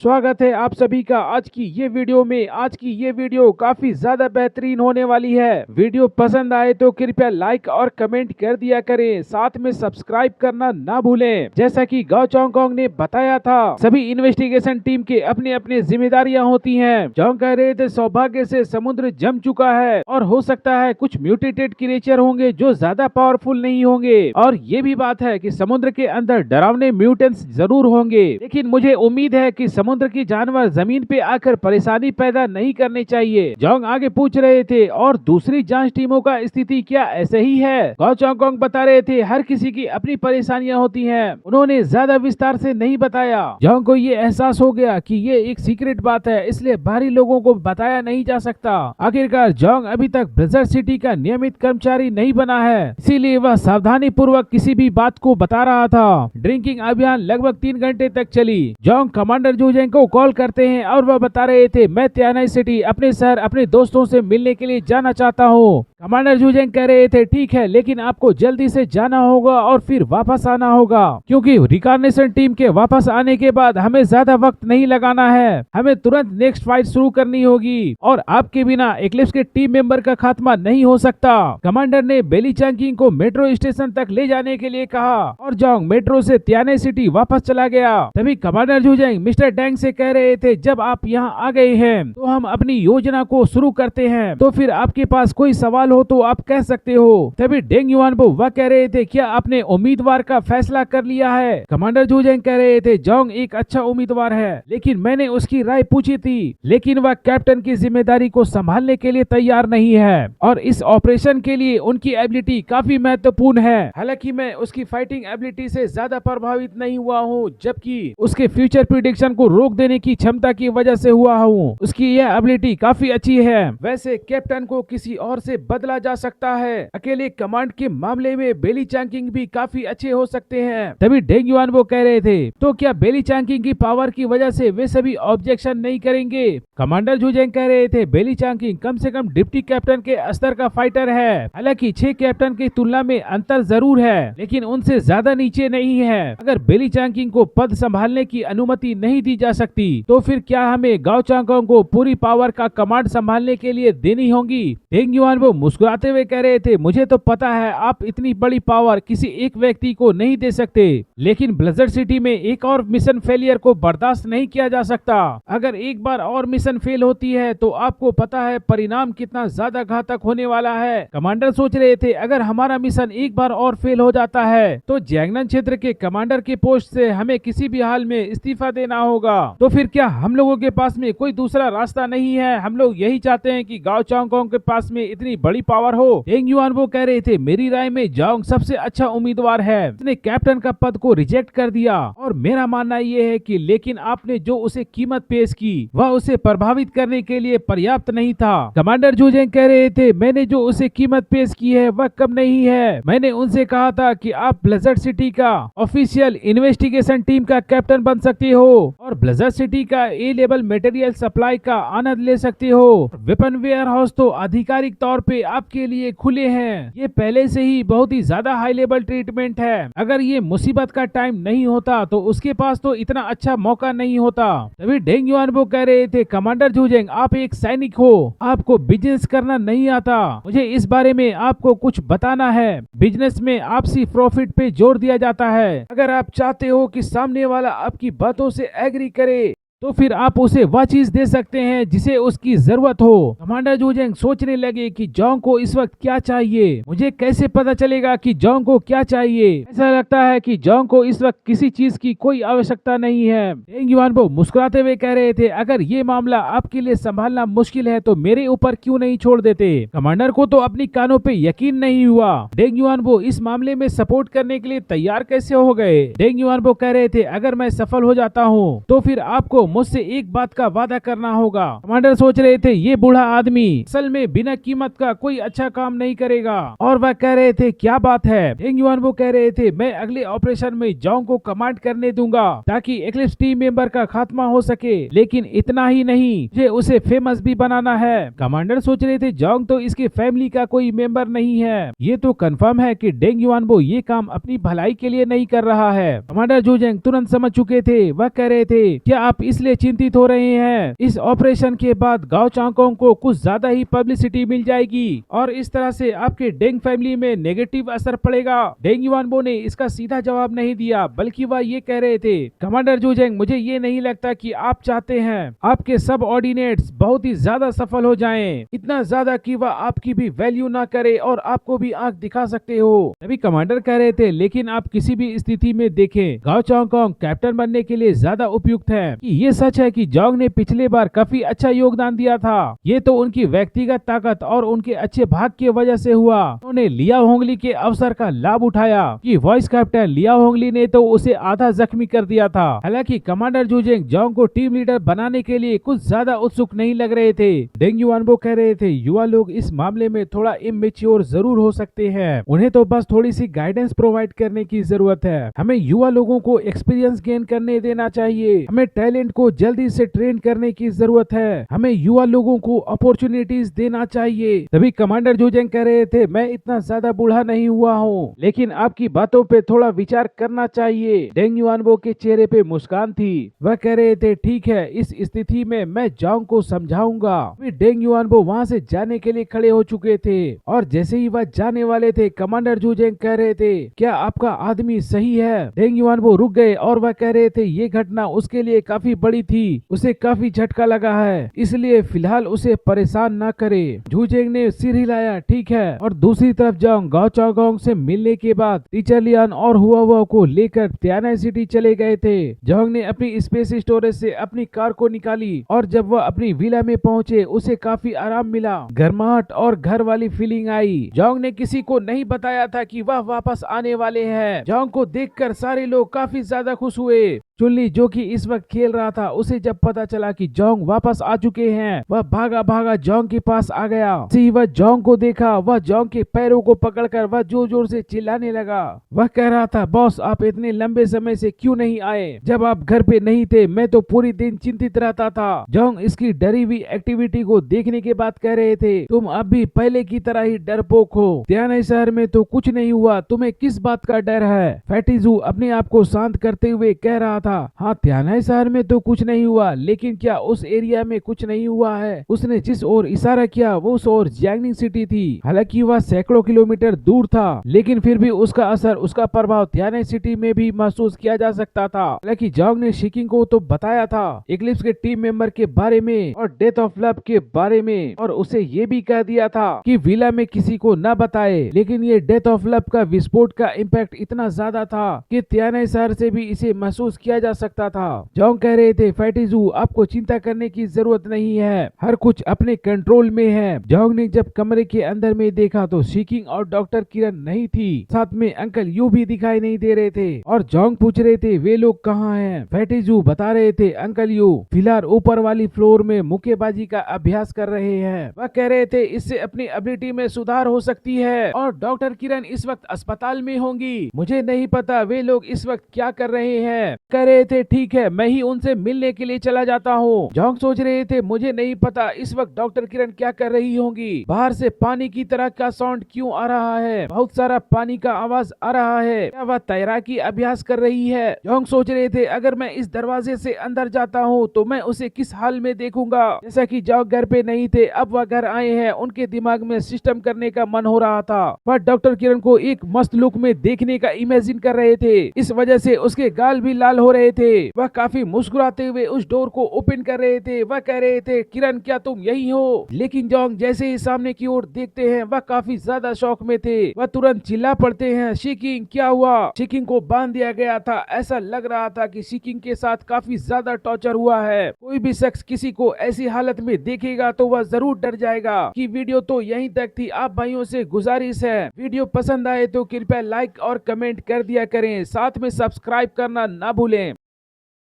स्वागत है आप सभी का आज की ये वीडियो में। आज की ये वीडियो काफी ज्यादा बेहतरीन होने वाली है। वीडियो पसंद आए तो कृपया लाइक और कमेंट कर दिया करें, साथ में सब्सक्राइब करना ना भूलें। जैसा कि गाओ चोंगकोंग ने बताया था, सभी इन्वेस्टिगेशन टीम के अपनी अपनी जिम्मेदारियां होती हैं। जोंग कह रहे थे सौभाग्य से समुद्र जम चुका है और हो सकता है कुछ म्यूटेटेड क्रिएचर होंगे जो ज्यादा पावरफुल नहीं होंगे, और ये भी बात है कि समुद्र के अंदर डरावने म्यूटेंट्स जरूर होंगे, लेकिन मुझे उम्मीद है कि समुद्र की जानवर जमीन पे आकर परेशानी पैदा नहीं करने चाहिए। जोंग आगे पूछ रहे थे, और दूसरी जांच टीमों का स्थिति क्या ऐसे ही है? गाओ चोंगकोंग बता रहे थे हर किसी की अपनी परेशानियां होती हैं। उन्होंने ज्यादा विस्तार से नहीं बताया। जोंग को ये एहसास हो गया कि ये एक सीक्रेट बात है, इसलिए बाहरी लोगों को बताया नहीं जा सकता। आखिरकार जोंग अभी तक ब्लिज़र्ड सिटी का नियमित कर्मचारी नहीं बना है, इसीलिए वह सावधानी पूर्वक किसी भी बात को बता रहा था। ड्रिंकिंग अभियान लगभग 3 घंटे तक चली। जोंग कमांडर जूजेंग को कॉल करते हैं और वह बता रहे थे, मैं तियानाई सिटी अपने शहर अपने दोस्तों से मिलने के लिए जाना चाहता हूँ। कमांडर जूजेंग कह रहे थे, ठीक है, लेकिन आपको जल्दी से जाना होगा और फिर वापस आना होगा, क्योंकि रिकॉग्निशन टीम के वापस आने के बाद हमें ज्यादा वक्त नहीं लगाना है। हमें तुरंत नेक्स्ट फाइट शुरू करनी होगी, और आपके बिना एक्लिप्स के टीम मेंबर का खात्मा नहीं हो सकता। कमांडर ने बेली चांगिंग को मेट्रो स्टेशन तक ले जाने के लिए कहा, और जोंग मेट्रो से तियानाई सिटी वापस चला गया। तभी कमांडर जूजेंग मिस्टर डैंग से कह रहे थे, जब आप यहाँ आ गए हैं तो हम अपनी योजना को शुरू करते हैं, तो फिर आपके पास कोई सवाल हो तो आप कह सकते हो। तभी डेंग युआनबो वह कह रहे थे, क्या आपने उम्मीदवार का फैसला कर लिया है? कमांडर जूजेंग कह रहे थे, जोंग एक अच्छा उम्मीदवार है, लेकिन मैंने उसकी राय पूछी थी, लेकिन वह कैप्टन की जिम्मेदारी को संभालने के लिए तैयार नहीं है, और इस ऑपरेशन के लिए उनकी एबिलिटी काफी महत्वपूर्ण है। हालांकि मैं उसकी फाइटिंग एबिलिटी से ज्यादा प्रभावित नहीं हुआ हूँ, जबकि उसके फ्यूचर प्रिडिक्शन को रोक देने की क्षमता की वजह से हुआ हूँ। उसकी यह एबिलिटी काफी अच्छी है। वैसे कैप्टन को किसी और से बदला जा सकता है। अकेले कमांड के मामले में बेली चांगिंग भी काफी अच्छे हो सकते हैं। तभी डेंग युआनबो कह रहे थे, तो क्या बेली चांगिंग की पावर की वजह से वे सभी ऑब्जेक्शन नहीं करेंगे? कमांडर जूजेंग कह रहे थे, बेली चांगिंग कम से कम डिप्टी कैप्टन के स्तर का फाइटर है। हालांकि 6 कैप्टन की तुलना में अंतर जरूर है, लेकिन उनसे ज्यादा नीचे नहीं है। अगर बेली चांगिंग को पद संभालने की अनुमति नहीं दी जा सकती, तो फिर क्या हमें गाओ चोंगकोंग को पूरी पावर का कमांड संभालने के लिए देनी होगी? डेंग युआनबो मुस्कुराते हुए कह रहे थे, मुझे तो पता है आप इतनी बड़ी पावर किसी एक व्यक्ति को नहीं दे सकते, लेकिन ब्लिज़र्ड सिटी में एक और मिशन फेलियर को बर्दाश्त नहीं किया जा सकता। अगर एक बार और मिशन फेल होती है तो आपको पता है परिणाम कितना ज्यादा घातक होने वाला है। कमांडर सोच रहे थे, अगर हमारा मिशन एक बार और फेल हो जाता है तो जियांगनाम क्षेत्र के कमांडर के पोस्ट से हमें किसी भी हाल में इस्तीफा देना होगा। तो फिर क्या हम लोगों के पास में कोई दूसरा रास्ता नहीं है? हम लोग यही चाहते हैं कि गाओ चोंगकोंग के पास में इतनी बड़ी पावर हो। डेंग युआनबो कह रहे थे, मेरी राय में जोंग सबसे अच्छा उम्मीदवार है। उसने कैप्टन का पद को रिजेक्ट कर दिया, और मेरा मानना ये है कि लेकिन आपने जो उसे कीमत पेश की वह उसे प्रभावित करने के लिए पर्याप्त नहीं था। कमांडर जूजेंग कह रहे थे, मैंने जो उसे कीमत पेश की है वह कम नहीं है। मैंने उनसे कहा था कि आप ब्लिज़र्ड सिटी का ऑफिशियल इन्वेस्टिगेशन टीम का कैप्टन बन सकते हो, और ब्लिज़र्ड सिटी का ए लेवल मटेरियल सप्लाई का आनंद ले सकते हो। वेपन वेयर हाउस तो आधिकारिक तौर पे आपके लिए खुले हैं। ये पहले से ही बहुत ही ज्यादा हाई लेवल ट्रीटमेंट है। अगर ये मुसीबत का टाइम नहीं होता तो उसके पास तो इतना अच्छा मौका नहीं होता। तभी डेंग युआनबो कह रहे थे, कमांडर जूजेंग आप एक सैनिक हो, आपको बिजनेस करना नहीं आता। मुझे इस बारे में आपको कुछ बताना है। बिजनेस में आपसी प्रॉफिट पे जोर दिया जाता है। अगर आप चाहते हो कि सामने वाला आपकी बातों से एग्री करे, तो फिर आप उसे वह चीज दे सकते हैं जिसे उसकी जरूरत हो। कमांडर जूजेंग सोचने लगे कि जोंग को इस वक्त क्या चाहिए। मुझे कैसे पता चलेगा कि जोंग को क्या चाहिए? ऐसा लगता है कि जोंग को इस वक्त किसी चीज की कोई आवश्यकता नहीं है। डेंग युआनबो मुस्कुराते हुए कह रहे थे, अगर ये मामला आपके लिए संभालना मुश्किल है तो मेरे ऊपर क्यों नहीं छोड़ देते? कमांडर को तो अपनी कानों पे यकीन नहीं हुआ। डेंग युआनबो इस मामले में सपोर्ट करने के लिए तैयार कैसे हो गए? डेंग युआनबो कह रहे थे, अगर मैं सफल हो जाता हूँ तो फिर आपको मुझसे एक बात का वादा करना होगा। कमांडर सोच रहे थे, ये बूढ़ा आदमी असल में बिना कीमत का कोई अच्छा काम नहीं करेगा, और वह कह रहे थे, क्या बात है? डेंग युआनबो कह रहे थे, मैं अगले ऑपरेशन में जोंग को कमांड करने दूंगा ताकि एक्लिप्स टीम मेंबर का खात्मा हो सके, लेकिन इतना ही नहीं, मुझे उसे फेमस भी बनाना है। कमांडर सोच रहे थे, जोंग तो इसके फैमिली का कोई मेंबर नहीं है। ये तो कंफर्म है कि डेंग युआनबो ये काम अपनी भलाई के लिए नहीं कर रहा है। कमांडर जूजेंग तुरंत समझ चुके थे। वह कह रहे थे, क्या आप इस इसलिए चिंतित हो रहे हैं। इस ऑपरेशन के बाद गाओ चांगकोंग को कुछ ज्यादा ही पब्लिसिटी मिल जाएगी और इस तरह से आपके डेंग फैमिली में नेगेटिव असर पड़ेगा। डेंग युआनबो ने इसका सीधा जवाब नहीं दिया, बल्कि वह ये कह रहे थे, कमांडर जुजेंग, मुझे ये नहीं लगता कि आप चाहते हैं आपके सब ऑर्डिनेट्स बहुत ही ज्यादा सफल हो जाएं, इतना ज्यादा कि वह आपकी भी वैल्यू ना करे और आपको भी आंख दिखा सकते हो। तभी कमांडर कह रहे थे, लेकिन आप किसी भी स्थिति में देखें, गाओ चांगकोंग कैप्टन बनने के लिए ज्यादा उपयुक्त है। कि ये सच है कि जोंग ने पिछले बार काफी अच्छा योगदान दिया था। ये तो उनकी व्यक्तिगत ताकत और उनके अच्छे भाग की वजह से हुआ। उन्होंने लिया होंगली के अवसर का लाभ उठाया कि वॉइस कैप्टन लिया होंगली ने तो उसे आधा जख्मी कर दिया था। हालांकि कमांडर जुजेंग जोंग को टीम लीडर बनाने के लिए कुछ ज्यादा उत्सुक नहीं लग रहे थे। डेंग युआनबो कह रहे थे, युवा लोग इस मामले में थोड़ा इमेच्योर जरूर हो सकते हैं, उन्हें तो बस थोड़ी सी गाइडेंस प्रोवाइड करने की जरूरत है। हमें युवा लोगों को एक्सपीरियंस गेन करने देना चाहिए, हमें टैलेंट को जल्दी से ट्रेन करने की जरूरत है, हमें युवा लोगों को अपॉर्चुनिटीज देना चाहिए। तभी कमांडर जुजेंग कह रहे थे, मैं इतना ज्यादा बूढ़ा नहीं हुआ हूँ, लेकिन आपकी बातों पे थोड़ा विचार करना चाहिए। डेंग युआनबो के चेहरे पे मुस्कान थी। वह कह रहे थे, ठीक है, इस स्थिति में मैं जोंग को समझाऊंगा। डेंग युआनबो वहाँ से जाने के लिए खड़े हो चुके थे और जैसे ही वह जाने वाले थे, कमांडर जुजेंग कह रहे थे, क्या आपका आदमी सही है? डेंग युआनबो रुक गए और वह कह रहे थे, ये घटना उसके लिए काफी बड़ी थी, उसे काफी झटका लगा है, इसलिए फिलहाल उसे परेशान न करे। जुजेंग ने सिर हिलाया, ठीक है। और दूसरी तरफ जोंग गाओ चांगकोंग से मिलने के बाद टीचर लियान और हुआ को लेकर तियानाई सिटी चले गए थे। जोंग ने अपनी स्पेस स्टोरेज से अपनी कार को निकाली और जब वह अपनी विला में पहुंचे, उसे काफी आराम मिला, गर्माहट और घर वाली फीलिंग आई। जोंग ने किसी को नहीं बताया था कि वह वापस आने वाले हैं। जोंग को देखकर सारे लोग काफी ज्यादा खुश हुए। चुनली, जो कि इस वक्त खेल रहा था, उसे जब पता चला कि जोंग वापस आ चुके हैं, वह भागा भागा जोंग के पास आ गया। वह जोंग को देखा, वह जोंग के पैरों को पकड़कर वह जोर जोर से चिल्लाने लगा। वह कह रहा था, बॉस, आप इतने लंबे समय से क्यों नहीं आए? जब आप घर पे नहीं थे, मैं तो पूरी दिन चिंतित रहता था। जोंग इसकी डरी हुई एक्टिविटी को देखने के बाद कह रहे थे, तुम अब भी पहले की तरह ही डरपोक हो। तियानाई शहर में तो कुछ नहीं हुआ, तुम्हें किस बात का डर है? फैटीजू अपने आप को शांत करते हुए कह रहा था, हाँ, तियानाई शहर में तो कुछ नहीं हुआ, लेकिन क्या उस एरिया में कुछ नहीं हुआ है? उसने जिस ओर इशारा किया वो उस ओर जियांगनिंग सिटी थी। हालांकि वह सैकड़ों किलोमीटर दूर था, लेकिन फिर भी उसका असर, उसका प्रभाव तियानाई सिटी में भी महसूस किया जा सकता था। हालांकि जोंग ने शिकिंग को तो बताया था इक्लिप्स के टीम मेंबर के बारे में और डेथ ऑफ लव के बारे में, और उसे ये भी कह दिया था कि विला में किसी को न बताए। लेकिन ये डेथ ऑफ लव का विस्फोट का इम्पैक्ट इतना ज्यादा था कि तियानाई शहर से भी इसे महसूस किया जा सकता था। जोंग कह रहे थे, फैटीजू, आपको चिंता करने की जरूरत नहीं है, हर कुछ अपने कंट्रोल में है। जोंग ने जब कमरे के अंदर में देखा तो शिकिंग और डॉक्टर किरण नहीं थी, साथ में अंकल यू भी दिखाई नहीं दे रहे थे। और जोंग पूछ रहे थे, वे लोग कहाँ हैं? फैटीजू बता रहे थे, अंकल यू फिलहाल ऊपर वाली फ्लोर में मुक्केबाजी का अभ्यास कर रहे हैं। वह कह रहे थे, इससे अपनी एबिलिटी में सुधार हो सकती है। और डॉक्टर किरण इस वक्त अस्पताल में होंगी, मुझे नहीं पता वे लोग इस वक्त क्या कर रहे हैं। कह रहे थे, ठीक है, मैं ही उनसे मिलने के लिए चला जाता हूँ। जोंग सोच रहे थे, मुझे नहीं पता इस वक्त डॉक्टर किरण क्या कर रही होंगी। बाहर से पानी की तरह का साउंड क्यों आ रहा है? बहुत सारा पानी का आवाज आ रहा है। क्या वह तैराकी अभ्यास कर रही है? जोंग सोच रहे थे, अगर मैं इस दरवाजे से अंदर जाता हूँ तो मैं उसे किस हाल में देखूंगा। जैसा कि जोंग घर पे नहीं थे, अब वह घर आए हैं, उनके दिमाग में सिस्टम करने का मन हो रहा था। वह डॉक्टर किरण को एक मस्त लुक में देखने का इमेजिन कर रहे थे, इस वजह से उसके गाल भी लाल हो रहे थे। वह काफी मुस्कुराते हुए उस डोर को ओपन कर रहे थे। वह कह रहे थे, किरण, क्या तुम यही हो? लेकिन जोंग जैसे ही सामने की ओर देखते हैं, वह काफी ज्यादा शौक में थे। वह तुरंत चिल्ला पड़ते हैं, शिकिंग, क्या हुआ? शिकिंग को बांध दिया गया था। ऐसा लग रहा था कि शिकिंग के साथ काफी ज्यादा टॉर्चर हुआ है। कोई भी शख्स किसी को ऐसी हालत में देखेगा तो वह जरूर डर जाएगा। कि वीडियो तो यहीं तक थी। आप भाइयों से गुजारिश है, वीडियो पसंद आए तो कृपया लाइक और कमेंट कर दिया करें, साथ में सब्सक्राइब करना ना भूलें।